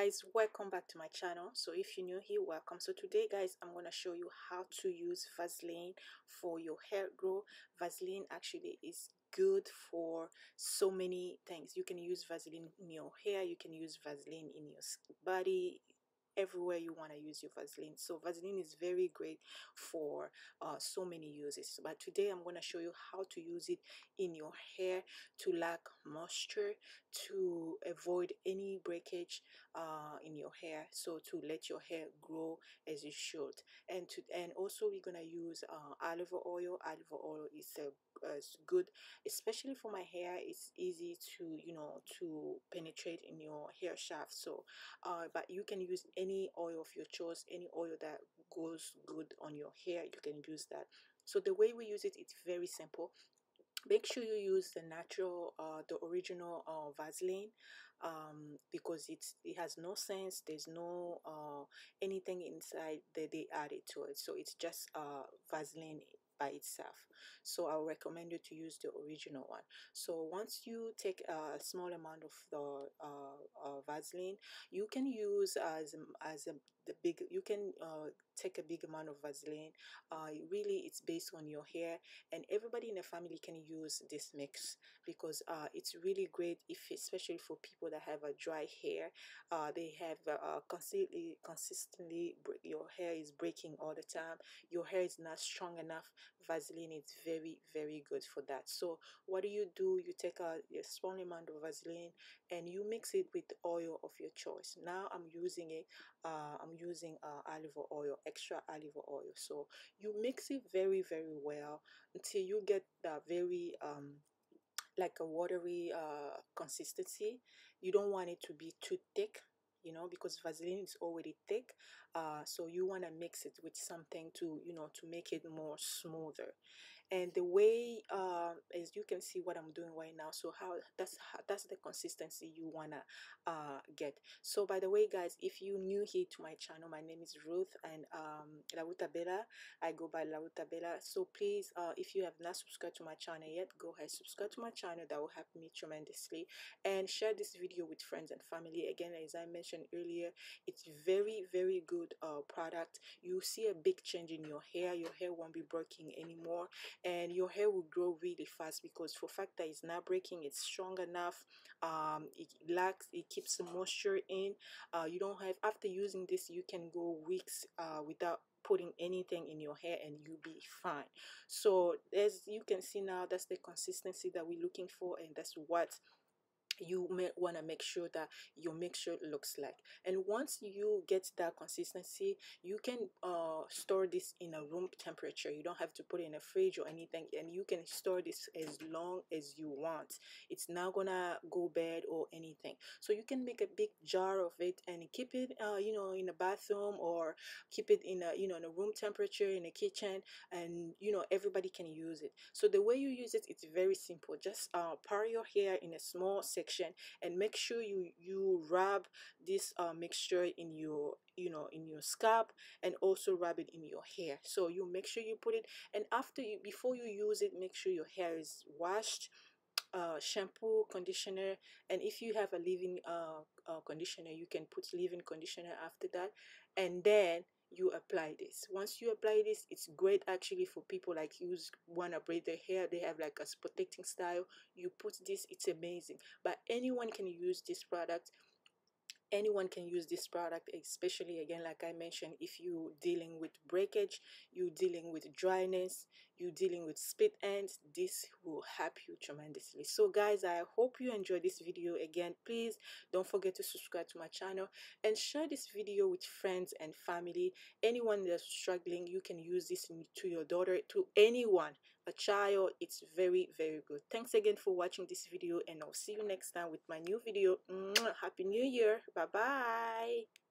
guys, welcome back to my channel. So if you're new here, welcome. So today guys, I'm going to show you how to use Vaseline for your hair growth. Vaseline actually is good for so many things. You can use Vaseline in your hair, you can use Vaseline in your body, everywhere you want to use your Vaseline. So Vaseline is very great for so many uses, but today I'm going to show you how to use it in your hair to lack moisture, to avoid any breakage in your hair, so to let your hair grow as you should. And also we're gonna use olive oil. Olive oil is good, especially for my hair. It's easy to to penetrate in your hair shaft. So but you can use any oil of your choice, any oil that goes good on your hair, you can use that. So the way we use it, it's very simple. Make sure you use the natural the original Vaseline, because it has no sense, there's no anything inside that they added to it, so it's just Vaseline by itself. So I would recommend you to use the original one. So once you take a small amount of the Vaseline, you can use the big, you can take a big amount of Vaseline. Really it's based on your hair, and everybody in the family can use this mix, because it's really great, if especially for people that have a dry hair. They have consistently your hair is breaking all the time, your hair is not strong enough. Vaseline is very, very good for that. So what do? You take a small amount of Vaseline and you mix it with the oil of your choice. Now I'm using olive oil, extra olive oil. So you mix it very, very well until you get that very like a watery consistency. You don't want it to be too thick, because Vaseline is already thick. So you want to mix it with something to to make it more smoother. And the way, as you can see what I'm doing right now, so that's the consistency you wanna get. So by the way guys, if you're new here to my channel, my name is Ruth, and Bella, I go by Bella. So please, if you have not subscribed to my channel yet, go ahead, subscribe to my channel. That will help me tremendously. And share this video with friends and family. Again, as I mentioned earlier, it's very, very good product. You see a big change in your hair. Your hair won't be breaking anymore, and your hair will grow really fast, because for fact that it's not breaking, it's strong enough. It keeps the moisture in. You don't have, after using this, you can go weeks without putting anything in your hair and you'll be fine. So as you can see now, that's the consistency that we're looking for, and that's what you may want to make sure that your mixture looks like. And once you get that consistency, you can store this in a room temperature. You don't have to put it in a fridge or anything, and you can store this as long as you want. It's not gonna go bad or anything. So you can make a big jar of it and keep it in a bathroom, or keep it in a in a room temperature in the kitchen, and everybody can use it. So the way you use it, it's very simple. Just par your hair in a small section, and make sure you rub this mixture in your in your scalp, and also rub it in your hair. So you make sure you put it, and before you use it, make sure your hair is washed, shampoo, conditioner, and if you have a leave-in conditioner, you can put leave-in conditioner after that, and then you apply this. Once you apply this, it's great actually for people like you want to braid their hair, they have like a protecting style. You put this, it's amazing. But anyone can use this product. Anyone can use this product, especially, again, like I mentioned, if you're dealing with breakage, you're dealing with dryness, you're dealing with split ends, this will help you tremendously. So guys, I hope you enjoyed this video. Again, please don't forget to subscribe to my channel and share this video with friends and family. Anyone that's struggling, you can use this to your daughter, to anyone, a child. It's very, very good. Thanks again for watching this video, and I'll see you next time with my new video. Happy New Year. Bye bye.